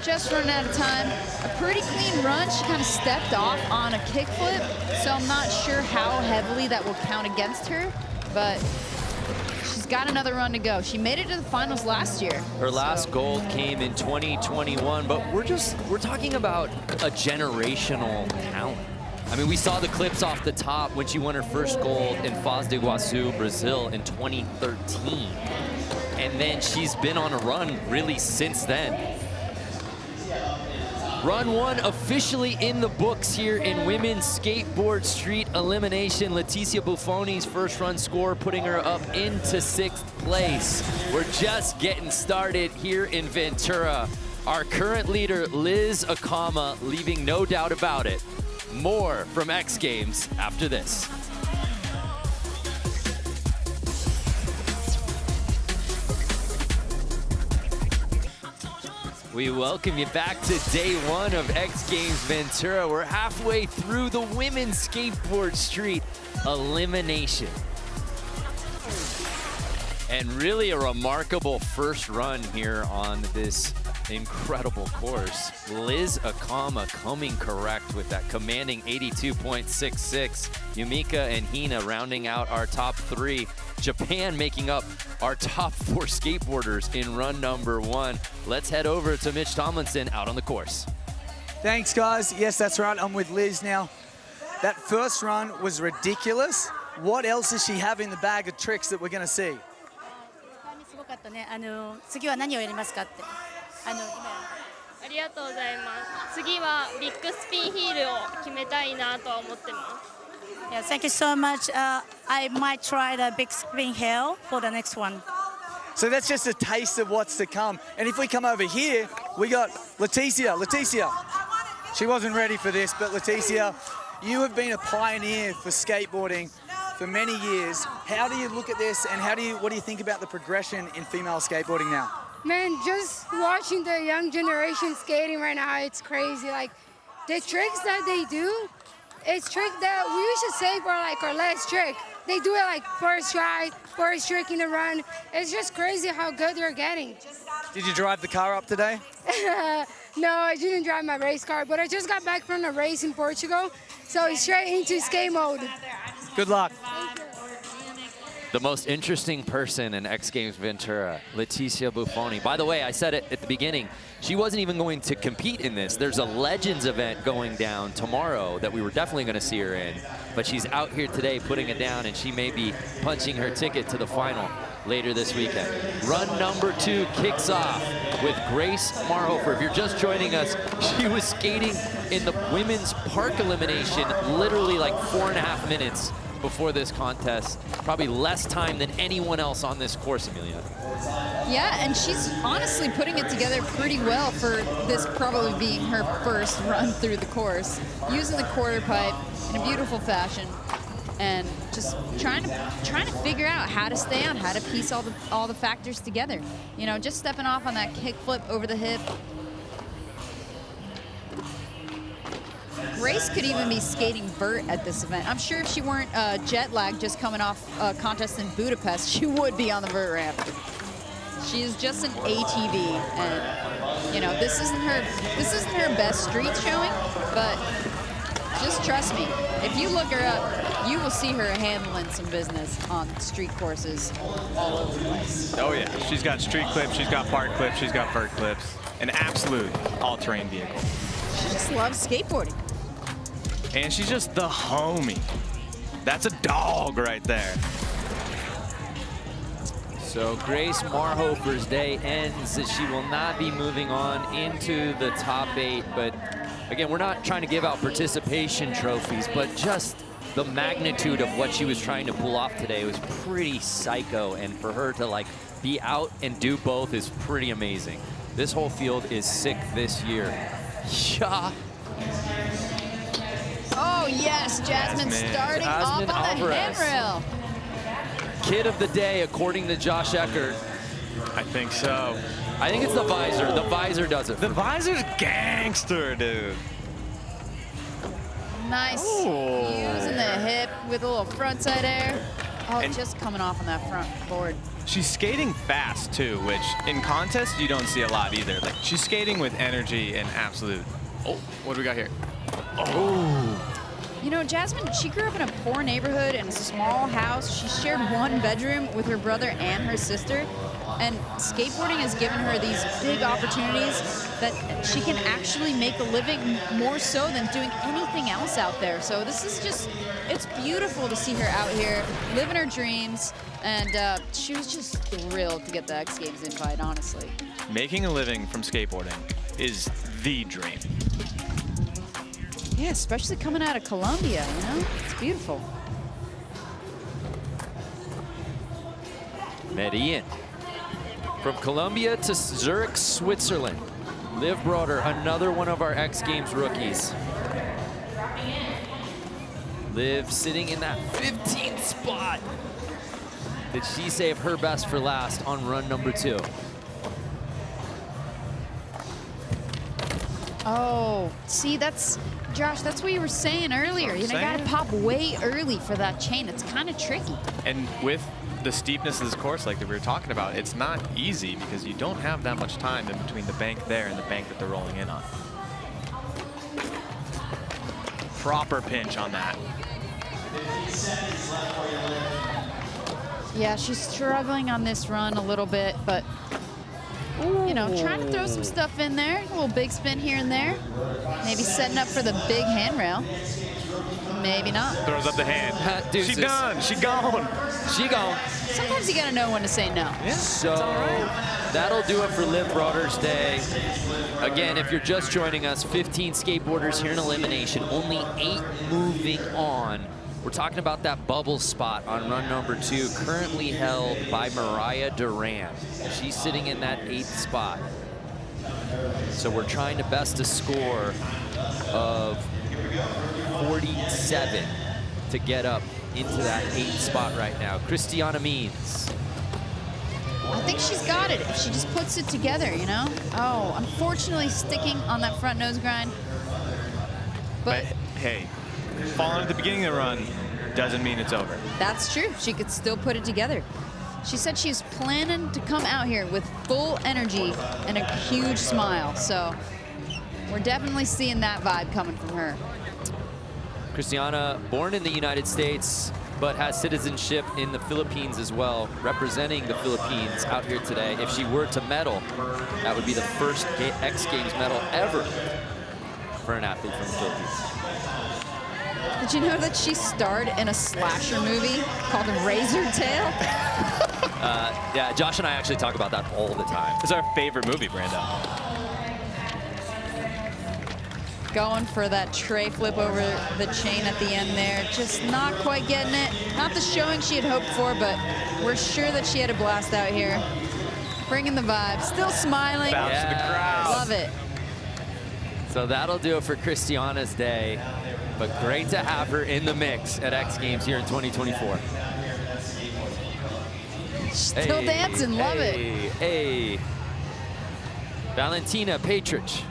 S2: Just running out of time. A pretty clean run. She kind of stepped off on a kickflip, so I'm not sure how heavily that will count against her, but she's got another run to go. She made it to the finals last year.
S1: Her last gold came in 2021, but we're talking about a generational talent. I mean, we saw the clips off the top when she won her first gold in Foz do Iguaçu, Brazil in 2013. And then she's been on a run really since then. Run 1 officially in the books here in Women's Skateboard Street Elimination. Leticia Bufoni's first run score putting her up into 6th place. We're just getting started here in Ventura. Our current leader, Liz Akama, leaving no doubt about it. More from X Games after this. We welcome you back to day 1 of X Games Ventura. We're halfway through the Women's Skateboard Street. Elimination. And really a remarkable first run here on this incredible course. Liz Akama coming correct with that commanding 82.66. Yumika and Hina rounding out our top 3. Japan making up our top 4 skateboarders in run number 1. Let's head over to Mitch Tomlinson out on the course.
S4: Thanks, guys. Yes, that's right. I'm with Liz now. That first run was ridiculous. What else does she have in the bag of tricks that we're going to see?
S5: すごかったね。次は何をやりますかって。今ありがとうございます。次はビッグスピンヒールを決めたいなとは思ってます。Yeah, thank you so much. I might try the big spin hill for the next one.
S4: So that's just a taste of what's to come. And if we come over here, we got Leticia. Leticia, she wasn't ready for this, but Leticia, you have been a pioneer for skateboarding for many years. How do you look at this, and what do you think about the progression in female skateboarding now?
S7: Man, just watching the young generation skating right now, it's crazy. Like, the tricks that they do, it's trick that we used to say for like our last trick. They do it like first try, first trick in the run. It's just crazy how good they're getting.
S4: Did you drive the car up today?
S7: No, I didn't drive my race car, but I just got back from a race in Portugal, so straight into skate mode.
S4: Good luck.
S1: The most interesting person in X Games Ventura, Leticia Bufoni. By the way, I said it at the beginning, she wasn't even going to compete in this. There's a Legends event going down tomorrow that we were definitely going to see her in, but she's out here today putting it down, and she may be punching her ticket to the final later this weekend. Run number 2 kicks off with Grace Marhoefer. If you're just joining us, she was skating in the women's park elimination literally like 4.5 minutes before this contest. Probably less time than anyone else on this course, Amelia.
S2: Yeah, and she's honestly putting it together pretty well for this probably being her first run through the course. Using the quarter pipe in a beautiful fashion, and just trying to figure out how to stay on, how to piece all the factors together. You know, just stepping off on that kickflip over the hip. Grace could even be skating vert at this event. I'm sure if she weren't jet lagged just coming off a contest in Budapest, she would be on the vert ramp. She is just an ATV, and you know, this isn't her best street showing, but just trust me, if you look her up, you will see her handling some business on street courses all over the place.
S6: Oh yeah, she's got street clips, she's got park clips, she's got vert clips. An absolute all-terrain vehicle.
S2: She just loves skateboarding.
S6: And she's just the homie. That's a dog right there.
S1: So Grace Marhoefer's day ends as she will not be moving on into the top 8. But again, we're not trying to give out participation trophies, but just the magnitude of what she was trying to pull off today was pretty psycho. And for her to like be out and do both is pretty amazing. This whole field is sick this year. Yeah.
S2: Oh yes, Jasmine starting off on the handrail.
S1: Kid of the day, according to Josh Eckert.
S6: I think so.
S1: I think it's the visor. The visor does it.
S6: The visor's gangster, dude.
S2: Nice.
S6: Ooh.
S2: Using the hip with a little frontside air. Oh,
S6: And
S2: just coming off on that front board.
S6: She's skating fast too, which in contests you don't see a lot either. Like, she's skating with energy and absolute.
S3: Oh, what do we got here?
S6: Oh.
S2: You know, Jasmine, she grew up in a poor neighborhood in a small house. She shared one bedroom with her brother and her sister. And skateboarding has given her these big opportunities that she can actually make a living more so than doing anything else out there. So this is just, it's beautiful to see her out here living her dreams. And she was just thrilled to get the X Games invite, honestly.
S6: Making a living from skateboarding is the dream.
S2: Yeah, especially coming out of Colombia, you know? It's beautiful.
S1: Medellin. From Colombia to Zurich, Switzerland. Liv Broder, another one of our X Games rookies. Liv sitting in that 15th spot. Did she save her best for last on run number 2?
S2: Oh, see, that's Josh, that's what you were saying earlier. You know, you gotta pop way early for that chain. It's kind of tricky.
S6: And with the steepness of this course, like that we were talking about, it's not easy because you don't have that much time in between the bank there and the bank that they're rolling in on. Proper pinch on that.
S2: Yeah, she's struggling on this run a little bit, but you know, trying to throw some stuff in there. A little big spin here and there. Maybe setting up for the big handrail. Maybe not.
S6: Throws up the hand.
S1: Deuces.
S6: She done. She gone.
S1: She gone.
S2: Sometimes you gotta know when to say no.
S6: Yeah,
S1: So that'll do it for Liv Broder's day. Again, if you're just joining us, 15 skateboarders here in elimination, only 8 moving on. We're talking about that bubble spot on run number 2, currently held by Duran. She's sitting in that 8th spot. So we're trying to best a score of 47 to get up into that 8th spot right now. Christiana Means.
S2: I think she's got it if she just puts it together, you know? Oh, unfortunately sticking on that front nose grind.
S6: But hey, falling at the beginning of the run doesn't mean it's over.
S2: That's true. She could still put it together. She said she's planning to come out here with full energy and a huge smile. So we're definitely seeing that vibe coming from her.
S1: Christiana, born in the United States, but has citizenship in the Philippines as well, representing the Philippines out here today. If she were to medal, that would be the first X Games medal ever for an athlete from the Philippines.
S2: Did you know that she starred in a slasher movie called Razor Tail?
S1: Yeah, Josh and I actually talk about that all the time.
S6: It's our favorite movie, Brando.
S2: Going for that tray flip over the chain at the end there. Just not quite getting it. Not the showing she had hoped for, but we're sure that she had a blast out here. Bringing the vibe. Still smiling.
S6: Bounce to the crowd.
S2: Love it.
S1: So that'll do it for Christiana's day. But great to have her in the mix at X Games here in 2024.
S2: Still dancing. Love it.
S1: Hey. Valentina Petrich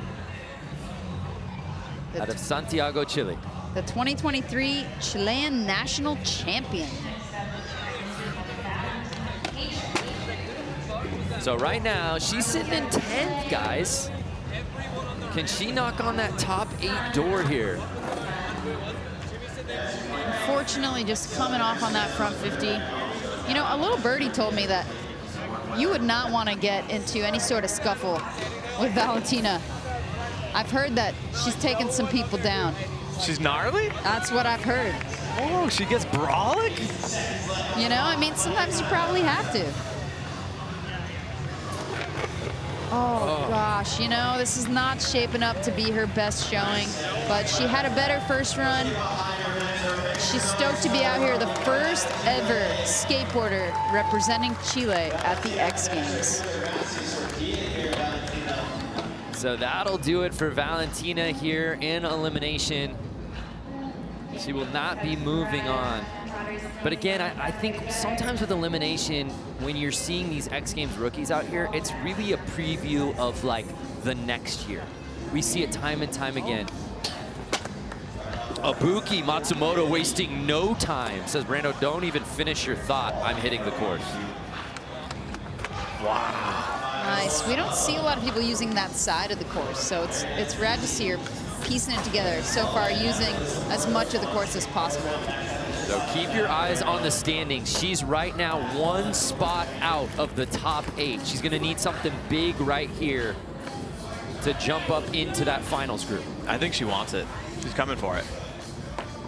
S1: out of Santiago, Chile.
S2: The 2023 Chilean national champion.
S1: So right now, she's sitting in 10th, guys. Can she knock on that top 8 door here?
S2: Unfortunately, just coming off on that front 50. You know, a little birdie told me that you would not want to get into any sort of scuffle with Valentina. I've heard that she's taken some people down.
S6: She's gnarly?
S2: That's what I've heard.
S6: Oh, she gets brawlic?
S2: You know, I mean, sometimes you probably have to. Oh, gosh, you know, this is not shaping up to be her best showing, but she had a better first run. She's stoked to be out here, the first ever skateboarder representing Chile at the X Games.
S1: So that'll do it for Valentina here in elimination. She will not be moving on. But again, I think sometimes with elimination, when you're seeing these X Games rookies out here, it's really a preview of like the next year. We see it time and time again. Ibuki Matsumoto wasting no time. Says, Brando, don't even finish your thought. I'm hitting the course. Wow.
S2: Nice. We don't see a lot of people using that side of the course, so it's rad to see her piecing it together so far, using as much of the course as possible.
S1: So keep your eyes on the standings. She's right now 1 spot out of the top 8. She's gonna need something big right here to jump up into that finals group.
S6: I think she wants it. She's coming for it.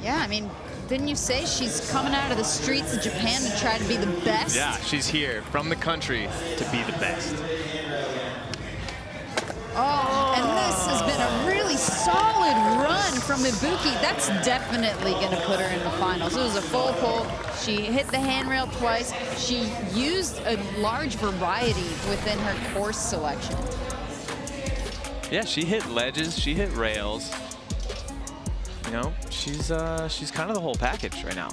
S2: Yeah, I mean, didn't you say she's coming out of the streets of Japan to try to be the best?
S6: Yeah, she's here from the country to be the best.
S2: Oh, and this has been a really solid run from Ibuki. That's definitely going to put her in the finals. It was a full pull. She hit the handrail twice. She used a large variety within her course selection.
S6: Yeah, she hit ledges, she hit rails. You know, she's kind of the whole package right now.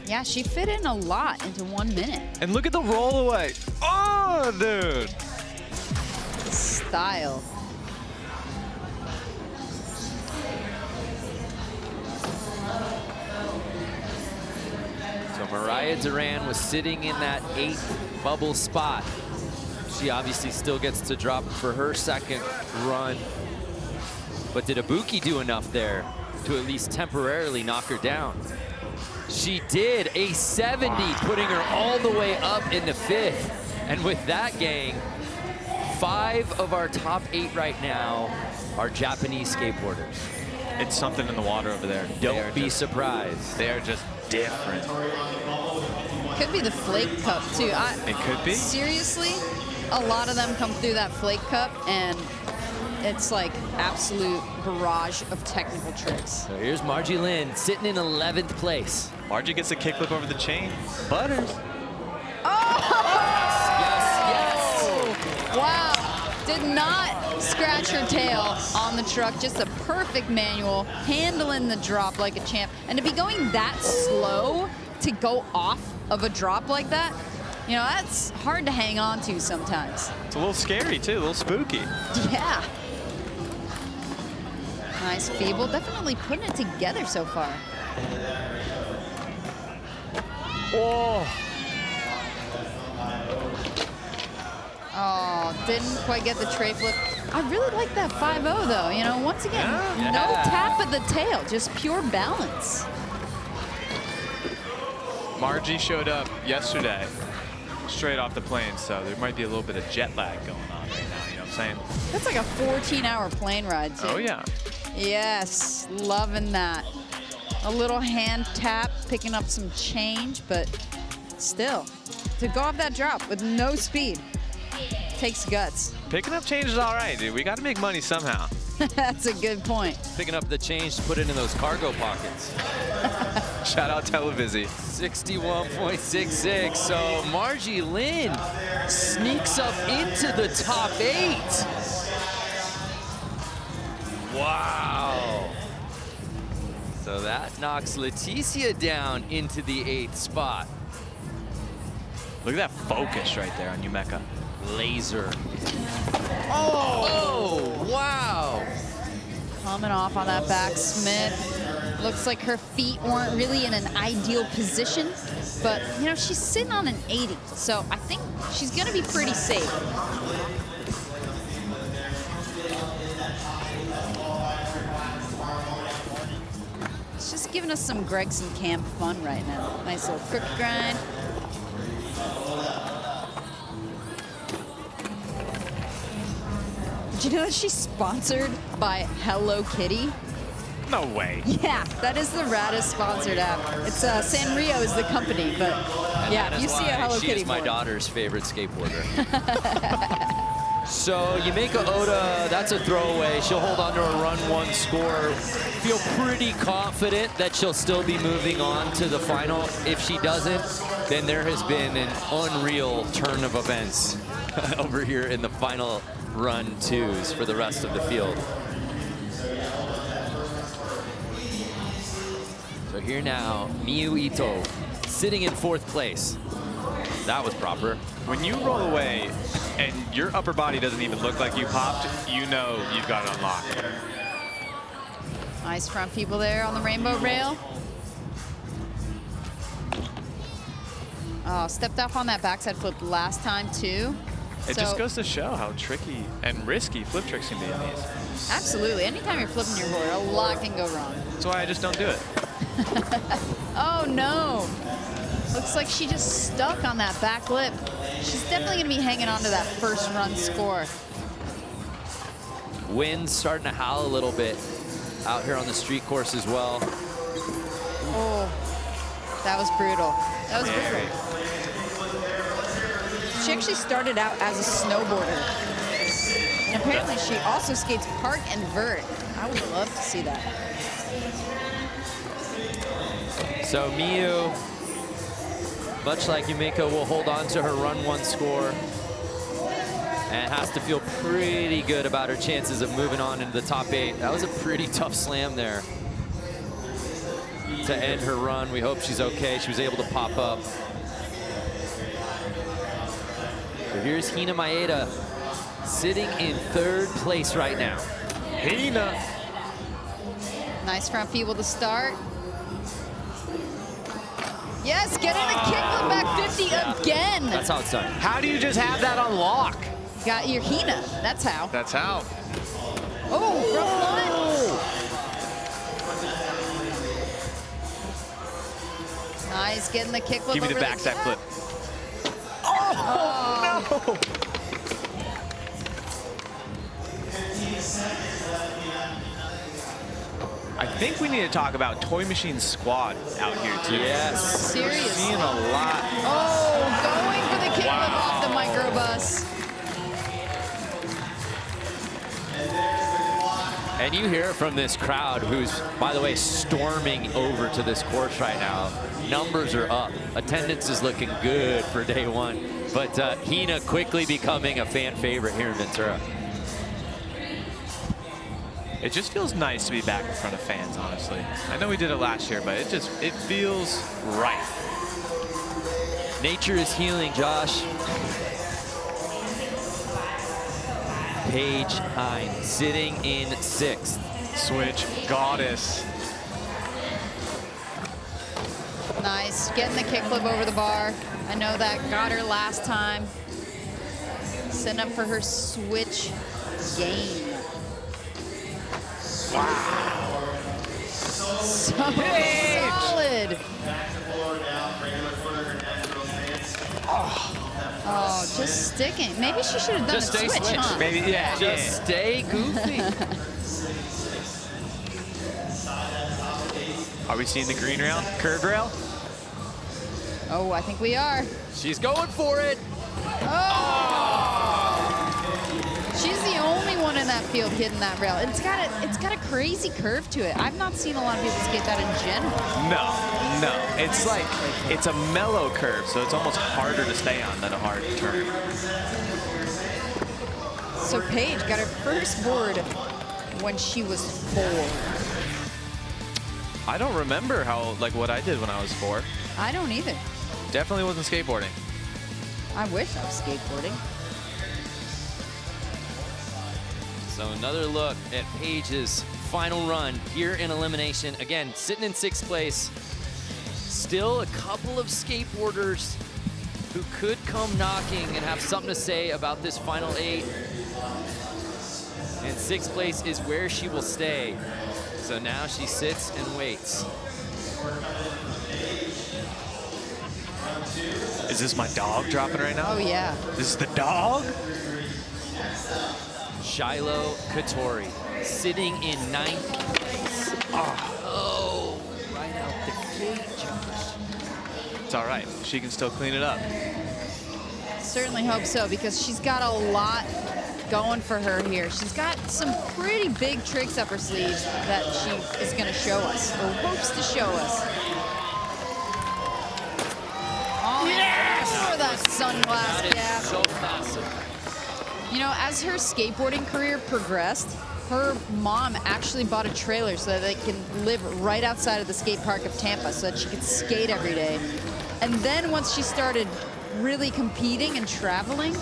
S2: Yeah, she fit in a lot into 1 minute.
S6: And look at the roll away. Oh, dude.
S2: Style.
S1: Mariah Duran was sitting in that 8th bubble spot. She obviously still gets to drop for her second run. But did Ibuki do enough there to at least temporarily knock her down? She did, a 70, putting her all the way up in the 5th. And with that, gang, 5 of our top 8 right now are Japanese skateboarders.
S6: It's something in the water over there.
S1: Don't be surprised.
S6: They're just different.
S2: Could be the Flake Cup, too.
S6: It could be.
S2: Seriously, a lot of them come through that Flake Cup, and it's like absolute barrage of technical tricks.
S1: So here's Margie Lynn sitting in 11th place.
S6: Margie gets a kickflip over the chain. Butters.
S2: Yes. Wow. Did not scratch her tail on the truck. Just a perfect manual, handling the drop like a champ. And to be going that slow to go off of a drop like that, you know, that's hard to hang on to sometimes.
S6: It's a little scary, too. A little spooky.
S2: Yeah. Nice feeble. Definitely putting it together so far.
S1: Oh.
S2: Oh, didn't quite get the tray flip. I really like that 5-0 though. You know, once again, no tap at the tail, just pure balance.
S6: Margie showed up yesterday straight off the plane, so there might be a little bit of jet lag going on right now, you know what I'm saying?
S2: That's like a 14-hour plane ride too.
S6: Oh yeah.
S2: Yes, loving that. A little hand tap, picking up some change, but still, to go off that drop with no speed takes guts.
S6: Picking up change is all right, dude. We got to make money somehow.
S2: That's a good point.
S1: Picking up the change to put it in those cargo pockets.
S6: Shout out Televisi.
S1: 61.66. So Margie Lynn sneaks up into the top 8. Wow. So that knocks Leticia down into the 8th spot.
S6: Look at that focus right there on Yumeka.
S1: Laser. Oh, wow.
S2: Coming off on that back Smith. Looks like her feet weren't really in an ideal position, but you know, she's sitting on an 80, so I think she's gonna be pretty safe. It's just giving us some Gregson Camp fun right now. Nice little crook grind. Did you know that she's sponsored by Hello Kitty?
S6: No way.
S2: Yeah, that is the raddest sponsored app. It's Sanrio is the company, but yeah, you see a Hello Kitty.
S1: She's my daughter's favorite skateboarder. So Yumeka Oda, that's a throwaway. She'll hold on to a run 1 score. Feel pretty confident that she'll still be moving on to the final. If she doesn't, then there has been an unreal turn of events over here in the final run 2s for the rest of the field. So here now, Miyu Ito sitting in 4th place. That was proper.
S6: When you roll away and your upper body doesn't even look like you popped, you know you've got it unlocked.
S2: Nice front people there on the rainbow rail. Oh, stepped off on that backside flip last time too.
S6: It just goes to show how tricky and risky flip tricks can be in these.
S2: Absolutely. Anytime you're flipping your board, a lot can go wrong.
S6: That's why I just don't do it.
S2: Oh no. Looks like she just stuck on that back lip. She's definitely gonna be hanging on to that first run score.
S1: Wind's starting to howl a little bit out here on the street course as well.
S2: Oh, that was brutal. That was brutal. She actually started out as a snowboarder. And apparently she also skates park and vert. I would love to see that.
S1: So Miyu, much like Yumeka, will hold on to her run 1 score and has to feel pretty good about her chances of moving on into the top 8. That was a pretty tough slam there to end her run. We hope she's okay. She was able to pop up. So here's Hina Maeda sitting in 3rd place right now.
S6: Hina.
S2: Nice front feeble to start. Yes, getting the kickflip back 50 again.
S1: That's how it's done.
S6: How do you just have that on lock?
S2: Got your Hina. That's how.
S6: That's how.
S2: Oh, front flip. Nice, getting the kickflip.
S6: Give me the
S2: over
S6: backside
S2: top.
S6: flip. Oh, no! I think we need to talk about Toy Machine Squad out here too.
S1: Yes.
S2: Serious.
S6: Seeing a lot.
S2: Oh, going for the kickflip off the microbus.
S1: And you hear it from this crowd who's, by the way, storming over to this course right now. Numbers are up. Attendance is looking good for day one. But Hina quickly becoming a fan favorite here in Ventura.
S6: It just feels nice to be back in front of fans, honestly. I know we did it last year, but it feels right.
S1: Nature is healing, Josh. Paige Hine sitting in 6th.
S6: Switch goddess.
S2: Nice, getting the kickflip over the bar. I know that got her last time. Setting up for her switch game.
S6: Wow.
S2: So solid. Oh, just sticking. Maybe she should have done
S1: Just
S2: a
S1: stay
S2: switch,
S1: switch.
S2: huh?
S6: Maybe, yeah.
S1: Just stay goofy.
S6: Are we seeing the green rail? Curve rail?
S2: Oh, I think we are.
S1: She's going for it.
S2: Oh! She's the only one in that field hitting that rail. It's got a crazy curve to it. I've not seen a lot of people skate that in general.
S6: No. It's like, it's a mellow curve, so it's almost harder to stay on than a hard turn.
S2: So Paige got her first board when she was 4.
S6: I don't remember what I did when I was 4.
S2: I don't either.
S6: Definitely wasn't skateboarding.
S2: I wish I was skateboarding.
S1: So another look at Paige's final run here in Elimination. Again, sitting in 6th place. Still a couple of skateboarders who could come knocking and have something to say about this final 8. And 6th place is where she will stay. So now she sits and waits.
S6: Is this my dog dropping right now?
S2: Oh, yeah.
S6: This is the dog?
S1: Shiloh Katori sitting in 9th place. Oh, right out the gate, Josh.
S6: It's all right. She can still clean it up.
S2: Certainly hope so, because she's got a lot going for her here. She's got some pretty big tricks up her sleeves that she is going to show us, or hopes to show us. Oh, yes! For that sunglass
S1: That
S2: gap.
S1: is so massive.
S2: You know, as her skateboarding career progressed, her mom actually bought a trailer so that they can live right outside of the skate park of Tampa so that she could skate every day. And then once she started really competing and traveling,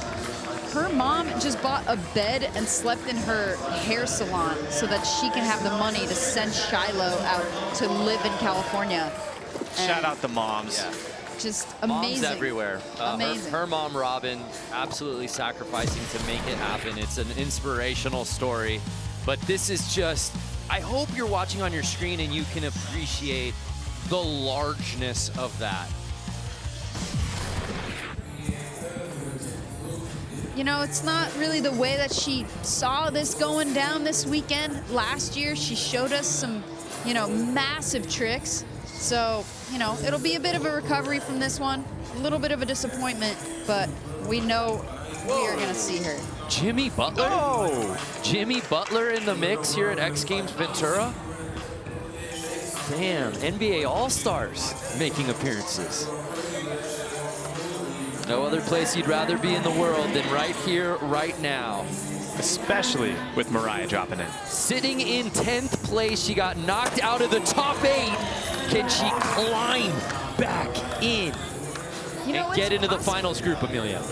S2: her mom just bought a bed and slept in her hair salon so that she can have the money to send Shiloh out to live in California.
S6: Shout out the moms.
S1: Yeah.
S2: Just amazing.
S1: Moms everywhere.
S2: Amazing.
S1: Her mom, Robin, absolutely sacrificing to make it happen. It's an inspirational story. But this is just, I hope you're watching on your screen and you can appreciate the largeness of that.
S2: You know, it's not really the way that she saw this going down this weekend. Last year, she showed us some, you know, massive tricks. So, you know, it'll be a bit of a recovery from this one. A little bit of a disappointment, but we know we are going to see her.
S1: Jimmy Butler?
S6: Oh!
S1: Jimmy Butler in the mix here at XGames Ventura? Damn, NBA All-Stars making appearances. No other place you'd rather be in the world than right here, right now.
S6: Especially with Mariah dropping in.
S1: Sitting in 10th place, she got knocked out of the top 8. Can she climb back in
S2: You know,
S1: and get
S2: it's
S1: into the
S2: possible.
S1: finals group, Amelia?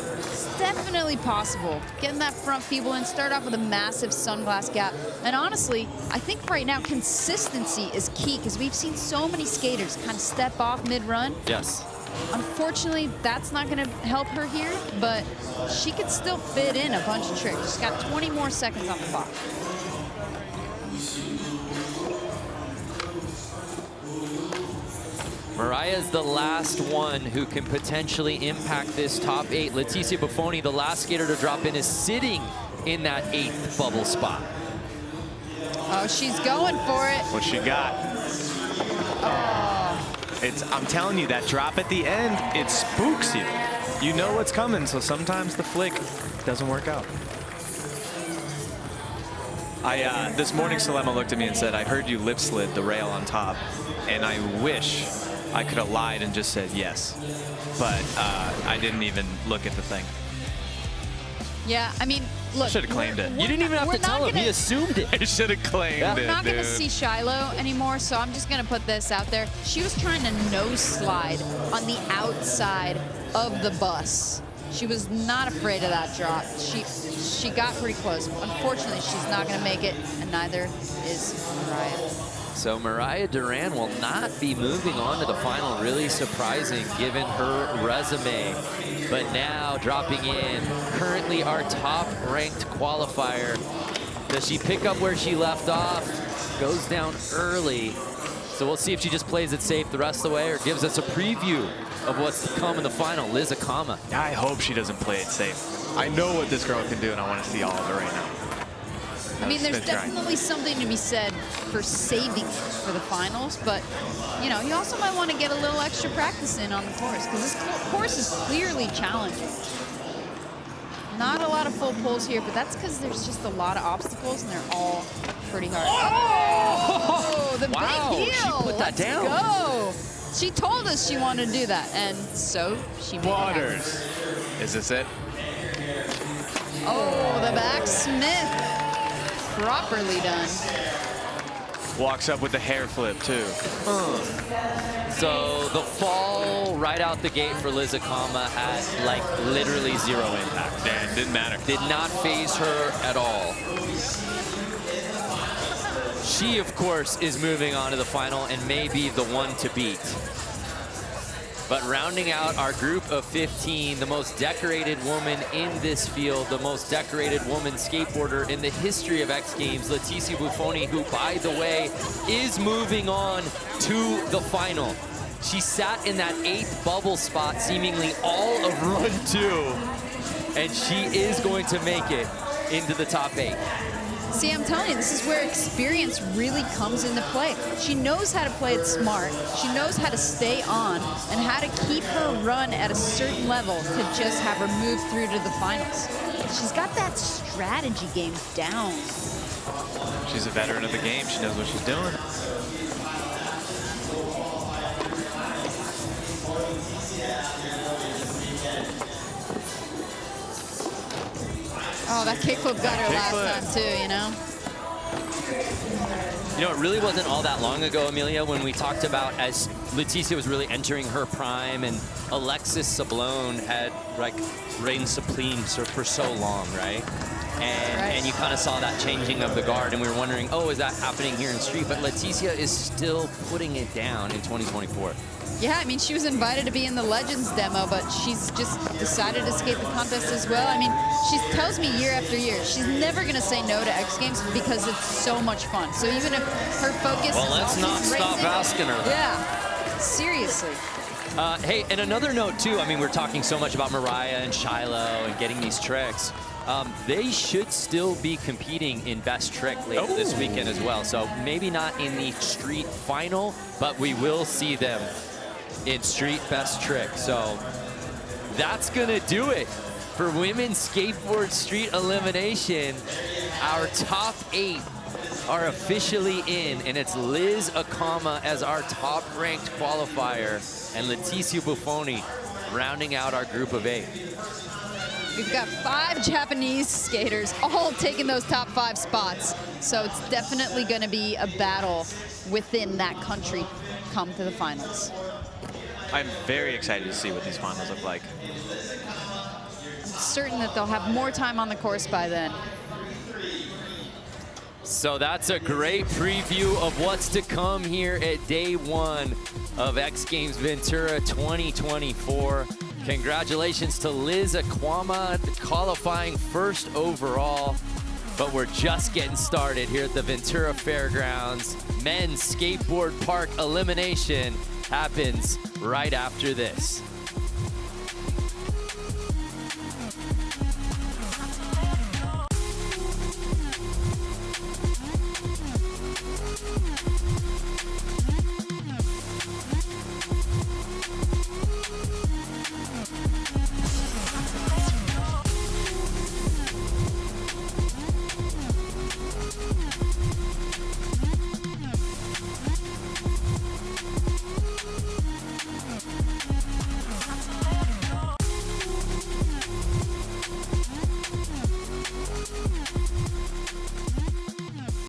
S2: definitely possible. Getting that front feeble in, start off with a massive sunglass gap. And honestly, I think right now consistency is key because we've seen so many skaters kind of step off mid-run.
S1: Yes.
S2: Unfortunately, that's not going to help her here, but she could still fit in a bunch of tricks. She's got 20 more seconds on the clock.
S1: Mariah's the last one who can potentially impact this top 8. Leticia Bufoni, the last skater to drop in, is sitting in that 8th bubble spot.
S2: Oh, she's going for it.
S6: What she got? I'm telling you, that drop at the end, it spooks you. You know what's coming, so sometimes the flick doesn't work out. This morning, Salema looked at me and said, I heard you lip slid the rail on top, and I wish I could have lied and just said yes. But I didn't even look at the thing.
S2: Yeah, I mean, look.
S6: Should have claimed it.
S1: You didn't even have to tell him. He assumed it.
S6: I should have claimed it,
S2: We're not going to
S6: dude.
S2: see Shiloh anymore, so I'm just going to put this out there. She was trying to nose slide on the outside of the bus. She was not afraid of that drop. She got pretty close. Unfortunately, she's not going to make it, and neither is Mariah.
S1: So Mariah Duran will not be moving on to the final. Really surprising given her resume. But now dropping in, currently our top ranked qualifier. Does she pick up where she left off? Goes down early. So we'll see if she just plays it safe the rest of the way or gives us a preview of what's to come in the final. Liz Akama.
S6: I hope she doesn't play it safe. I know what this girl can do, and I want to see all of it right now.
S2: I mean, there's definitely something to be said for saving for the finals, but, you know, you also might want to get a little extra practice in on the course, because this course is clearly challenging. Not a lot of full pulls here, but that's because there's just a lot of obstacles, and they're all pretty hard. Oh, the
S1: Wow,
S2: big heel.
S1: she put that down.
S2: Let's go. She told us she wanted to do that, and so she made it happen.
S6: Waters. Is this it?
S2: Oh, the backsmith. Properly done.
S6: Walks up with the hair flip, too.
S1: So the fall right out the gate for Liz Akama had like literally zero impact.
S6: Man, didn't matter.
S1: Did not phase her at all. She, of course, is moving on to the final and may be the one to beat. But rounding out our group of 15, the most decorated woman in this field, the most decorated woman skateboarder in the history of X Games, Leticia Bufoni, who, by the way, is moving on to the final. She sat in that 8th bubble spot seemingly all of run 2, and she is going to make it into the top 8.
S2: See, I'm telling you, this is where experience really comes into play. She knows how to play it smart. She knows how to stay on and how to keep her run at a certain level to just have her move through to the finals. She's got that strategy game down.
S6: She's a veteran of the game. She knows what she's doing.
S2: Oh, that kickflip got her last time too, you know?
S1: You know, it really wasn't all that long ago, Amelia, when we talked about as Leticia was really entering her prime and Alexis Sablone had like reigned supreme for so long, right? And you kind of saw that changing of the guard, and we were wondering, oh, is that happening here in street? But Leticia is still putting it down in 2024.
S2: Yeah, I mean, she was invited to be in the Legends demo, but she's just decided to skate the contest as well. I mean, she tells me year after year, she's never going to say no to X Games because it's so much fun. So even if her focus
S1: Well, let's
S2: is
S1: not stop asking her.
S2: Yeah, seriously.
S1: Hey, and another note, too. I mean, we're talking so much about Mariah and Shiloh and getting these tricks. They should still be competing in Best Trick later this weekend as well. So maybe not in the street final, but we will see them in street Best Trick. So that's gonna do it for women's skateboard street elimination. Our top 8 are officially in, and it's Liz Akama as our top ranked qualifier and Leticia Bufoni rounding out our group of 8.
S2: We've got 5 Japanese skaters all taking those top 5 spots. So it's definitely going to be a battle within that country come to the finals.
S6: I'm very excited to see what these finals look like.
S2: certain that they'll have more time on the course by then.
S1: So that's a great preview of what's to come here at day one of X Games Ventura 2024. Congratulations to Liz Akama, qualifying first overall. But we're just getting started here at the Ventura Fairgrounds. Men's Skateboard Park Elimination happens right after this.